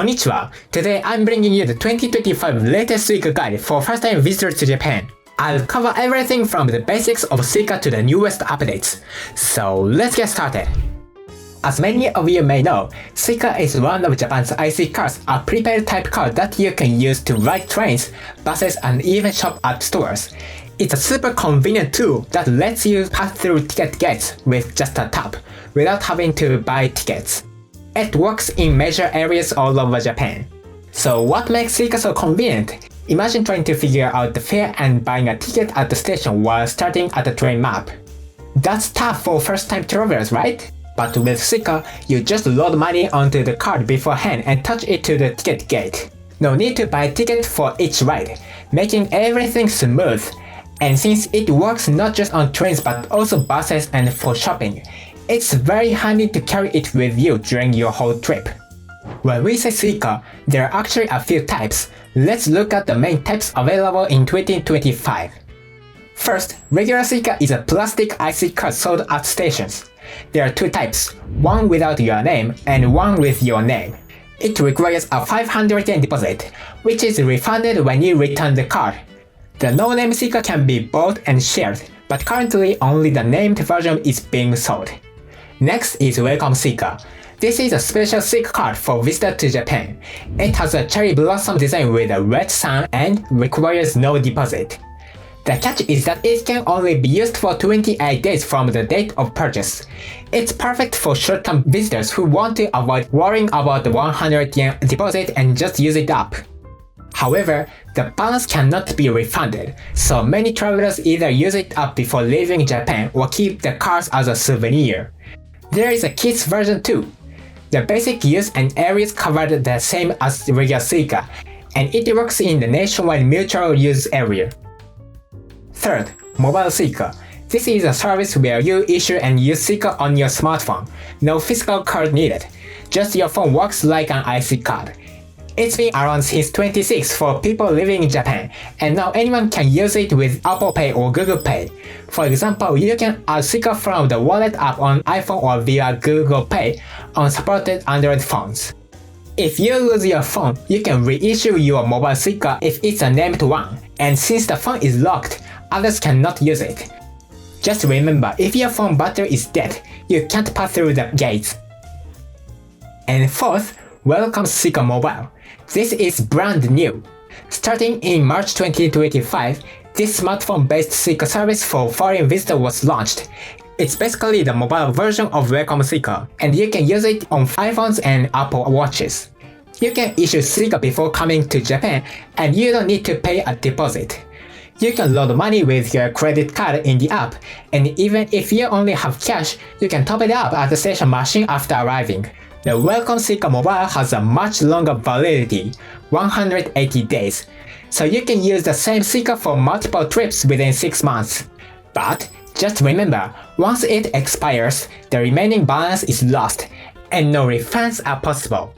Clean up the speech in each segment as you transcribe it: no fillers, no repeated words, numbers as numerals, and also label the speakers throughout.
Speaker 1: Konnichiwa. Today I'm bringing you the 2025 latest Suica guide for first-time visitors to Japan. I'll cover everything from the basics of Suica to the newest updates. So let's get started. As many of you may know, Suica is one of Japan's IC cards, a prepaid type card that you can use to ride trains, buses, and even shop at stores. It's a super convenient tool that lets you pass through ticket gates with just a tap, without having to buy tickets. It works in major areas all over Japan. So what makes Suica so convenient? Imagine trying to figure out the fare and buying a ticket at the station while starting at the train map. That's tough for first-time travelers, right? But with Suica, you just load money onto the card beforehand and touch it to the ticket gate. No need to buy a ticket for each ride, making everything smooth. And since it works not just on trains but also buses and for shopping, it's very handy to carry it with you during your whole trip. When we say Suica, there are actually a few types. Let's look at the main types available in 2025. First, regular Suica is a plastic IC card sold at stations. There are two types, one without your name and one with your name. It requires a 500 yen deposit, which is refunded when you return the card. The no-name Suica can be bought and shared, but currently only the named version is being sold. Next is Welcome Suica. This is a special Suica card for visitors to Japan. It has a cherry blossom design with a red sun and requires no deposit. The catch is that it can only be used for 28 days from the date of purchase. It's perfect for short-term visitors who want to avoid worrying about the 100 yen deposit and just use it up. However, the balance cannot be refunded, so many travelers either use it up before leaving Japan or keep the cards as a souvenir. There is a kids version too. The basic use and areas covered the same as regular Suica, and it works in the nationwide mutual use area. Third, Mobile Suica. This is a service where you issue and use Suica on your smartphone. No physical card needed. Just your phone works like an IC card. It's been around since 2006 for people living in Japan, and now anyone can use it with Apple Pay or Google Pay. For example, you can add Suica from the wallet app on iPhone or via Google Pay on supported Android phones. If you lose your phone, you can reissue your mobile Suica if it's a named one, and since the phone is locked, others cannot use it. Just remember, if your phone battery is dead, you can't pass through the gates. And fourth, Welcome Suica Mobile. This is brand new. Starting in March 2025, this smartphone-based Suica service for foreign visitors was launched. It's basically the mobile version of Welcome Suica, and you can use it on iPhones and Apple Watches. You can issue Suica before coming to Japan, and you don't need to pay a deposit. You can load money with your credit card in the app, and even if you only have cash, you can top it up at the station machine after arriving. The Welcome Suica Mobile has a much longer validity, 180 days, so you can use the same Suica for multiple trips within 6 months. But just remember, once it expires, the remaining balance is lost, and no refunds are possible.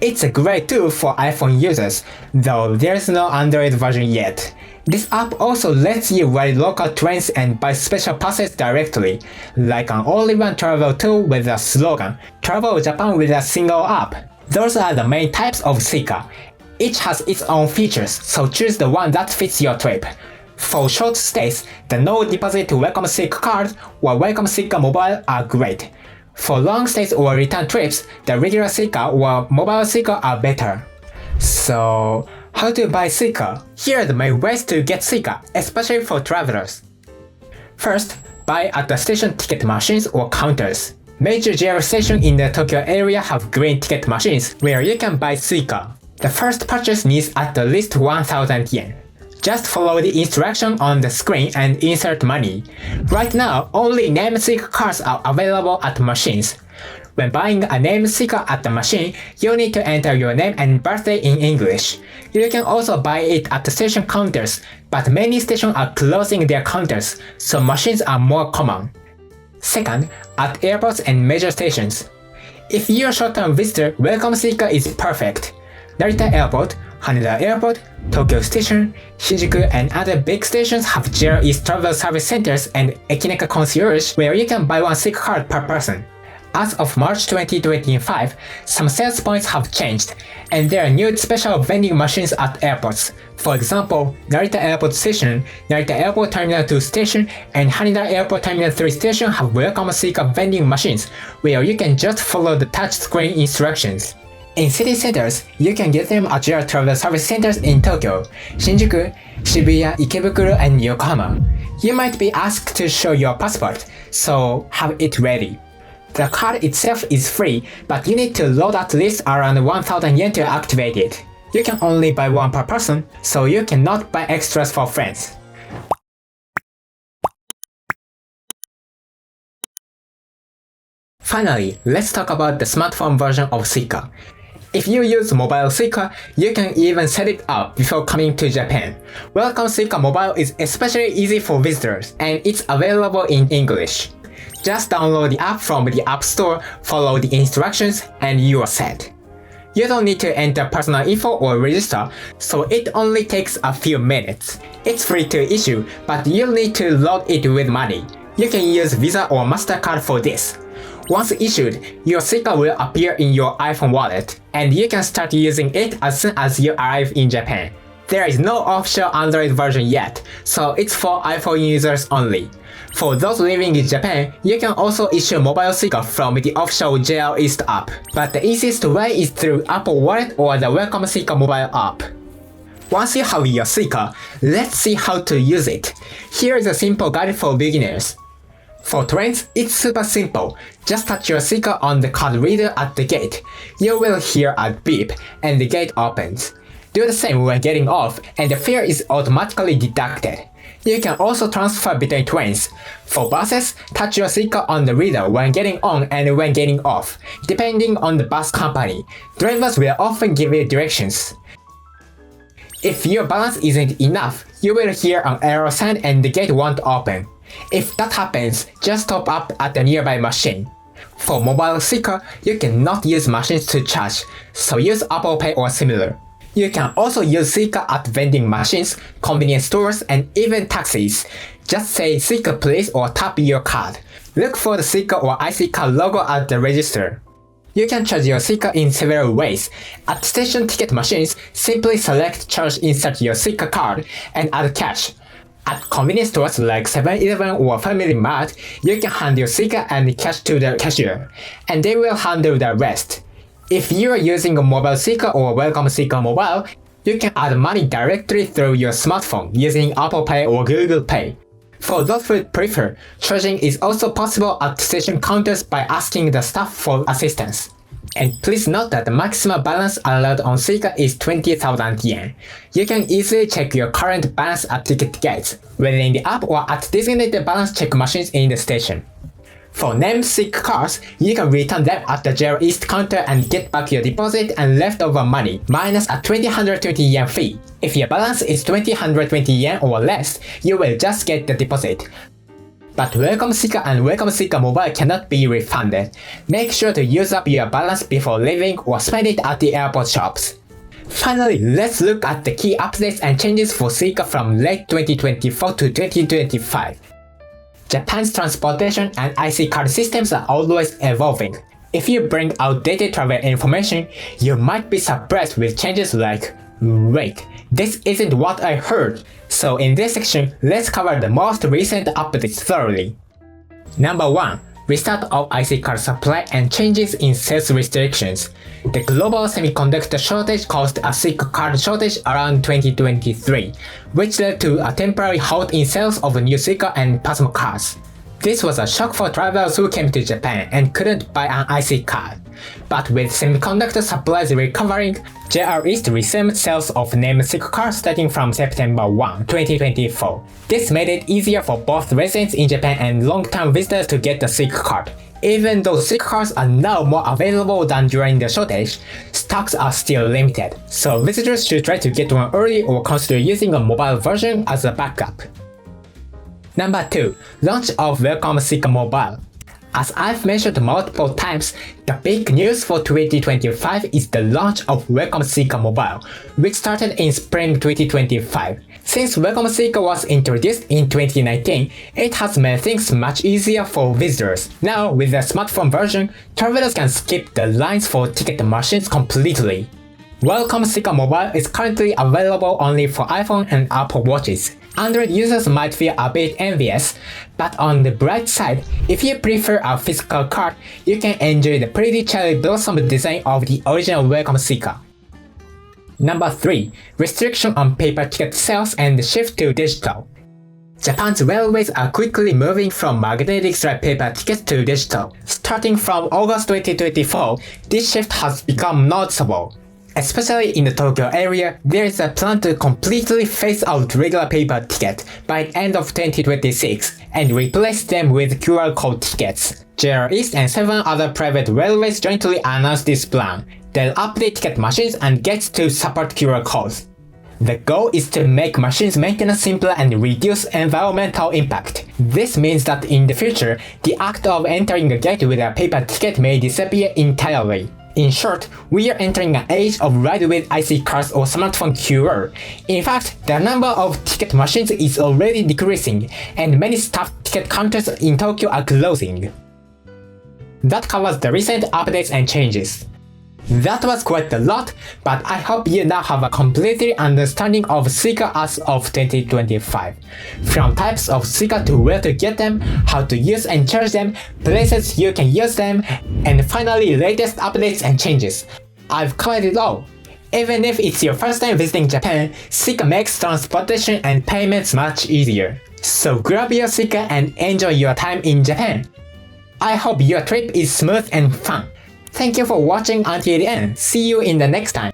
Speaker 1: It's a great tool for iPhone users, though there's no Android version yet. This app also lets you ride local trains and buy special passes directly, like an all-in-one travel tool with a slogan, "Travel Japan with a single app." Those are the main types of Suica. Each has its own features, so choose the one that fits your trip. For short stays, the no deposit Welcome Suica card or Welcome Suica Mobile are great. For long stays or return trips, the regular Suica or Mobile Suica are better. So, how to buy Suica? Here are the main ways to get Suica, especially for travelers. First, buy at the station ticket machines or counters. Major JR stations in the Tokyo area have green ticket machines where you can buy Suica. The first purchase needs at least 1,000 yen. Just follow the instruction on the screen and insert money. Right now, only named Suica cards are available at machines. When buying a named Suica at the machine, you need to enter your name and birthday in English. You can also buy it at the station counters, but many stations are closing their counters, so machines are more common. Second, at airports and major stations. If you're a short-term visitor, Welcome Suica is perfect. Narita Airport, Haneda Airport, Tokyo Station, Shinjuku, and other big stations have JR East Travel Service Centers and Ekineka Concierge where you can buy one Suica card per person. As of March 2025, some sales points have changed, and there are new special vending machines at airports. For example, Narita Airport Station, Narita Airport Terminal 2 Station, and Haneda Airport Terminal 3 Station have welcome Suica vending machines, where you can just follow the touchscreen instructions. In city centers, you can get them at JR Travel Service Centers in Tokyo, Shinjuku, Shibuya, Ikebukuro, and Yokohama. You might be asked to show your passport, so have it ready. The card itself is free, but you need to load at least around 1000 yen to activate it. You can only buy one per person, so you cannot buy extras for friends. Finally, let's talk about the smartphone version of Suica. If you use mobile Suica, you can even set it up before coming to Japan. Welcome Suica Mobile is especially easy for visitors, and it's available in English. Just download the app from the App Store, follow the instructions, and you are set. You don't need to enter personal info or register, so it only takes a few minutes. It's free to issue, but you'll need to load it with money. You can use Visa or MasterCard for this. Once issued, your Suica will appear in your iPhone wallet, and you can start using it as soon as you arrive in Japan. There is no official Android version yet, so it's for iPhone users only. For those living in Japan, you can also issue mobile Suica from the official JR East app, but the easiest way is through Apple Wallet or the Welcome Suica mobile app. Once you have your Suica, let's see how to use it. Here is a simple guide for beginners. For trains, it's super simple. Just touch your Suica on the card reader at the gate. You will hear a beep, and the gate opens. Do the same when getting off, and the fare is automatically deducted. You can also transfer between trains. For buses, touch your Suica on the reader when getting on and when getting off, depending on the bus company. Drivers will often give you directions. If your balance isn't enough, you will hear an error sign and the gate won't open. If that happens, just top up at a nearby machine. For mobile Suica, you cannot use machines to charge, so use Apple Pay or similar. You can also use Suica at vending machines, convenience stores, and even taxis. Just say Suica please or tap your card. Look for the Suica or IC card logo at the register. You can charge your Suica in several ways. At station ticket machines, simply select charge, insert your Suica card, and add cash. At convenience stores like 7-Eleven or Family Mart, you can hand your Suica and cash to the cashier, and they will handle the rest. If you are using a mobile Suica or Welcome Suica Mobile, you can add money directly through your smartphone using Apple Pay or Google Pay. For those who prefer, charging is also possible at station counters by asking the staff for assistance. And please note that the maximum balance allowed on Suica is 20,000 yen. You can easily check your current balance at ticket gates, within the app or at designated balance check machines in the station. For named Suica cards, you can return them at the JR East counter and get back your deposit and leftover money, minus a 2,120 yen fee. If your balance is 2,120 yen or less, you will just get the deposit. But Welcome Suica and Welcome Suica Mobile cannot be refunded. Make sure to use up your balance before leaving or spend it at the airport shops. Finally, let's look at the key updates and changes for Suica from late 2024 to 2025. Japan's transportation and IC card systems are always evolving. If you bring outdated travel information, you might be surprised with changes like, wait, this isn't what I heard. So in this section, let's cover the most recent updates thoroughly. Number 1. Restart of IC card supply and changes in sales restrictions. The global semiconductor shortage caused a Suica card shortage around 2023, which led to a temporary halt in sales of new Suica and Pasmo cards. This was a shock for travelers who came to Japan and couldn't buy an IC card. But with semiconductor supplies recovering, JR East resumed sales of named Suica cards starting from September 1, 2024. This made it easier for both residents in Japan and long-term visitors to get the Suica card. Even though Suica cards are now more available than during the shortage, stocks are still limited, so visitors should try to get one early or consider using a mobile version as a backup. Number 2. Launch of Welcome Suica Mobile. As I've mentioned multiple times, the big news for 2025 is the launch of Welcome Suica Mobile, which started in spring 2025. Since Welcome Suica was introduced in 2019, it has made things much easier for visitors. Now, with the smartphone version, travelers can skip the lines for ticket machines completely. Welcome Suica Mobile is currently available only for iPhone and Apple Watches. Android users might feel a bit envious, but on the bright side, if you prefer a physical card, you can enjoy the pretty cherry blossom design of the original Welcome Suica. Number 3. Restriction on paper ticket sales and shift to digital. Japan's railways are quickly moving from magnetic stripe paper tickets to digital. Starting from August 2024, this shift has become noticeable. Especially in the Tokyo area, there is a plan to completely phase out regular paper tickets by the end of 2026 and replace them with QR code tickets. JR East and 7 other private railways jointly announced this plan. They'll update ticket machines and gates to support QR codes. The goal is to make machines maintenance simpler and reduce environmental impact. This means that in the future, the act of entering a gate with a paper ticket may disappear entirely. In short, we are entering an age of ride with IC cards or smartphone QR. In fact, the number of ticket machines is already decreasing, and many staffed ticket counters in Tokyo are closing. That covers the recent updates and changes. That was quite a lot, but I hope you now have a complete understanding of Suica as of 2025. From types of Suica to where to get them, how to use and charge them, places you can use them, and finally latest updates and changes. I've covered it all. Even if it's your first time visiting Japan, Suica makes transportation and payments much easier. So grab your Suica and enjoy your time in Japan. I hope your trip is smooth and fun. Thank you for watching until the end. See you in the next time.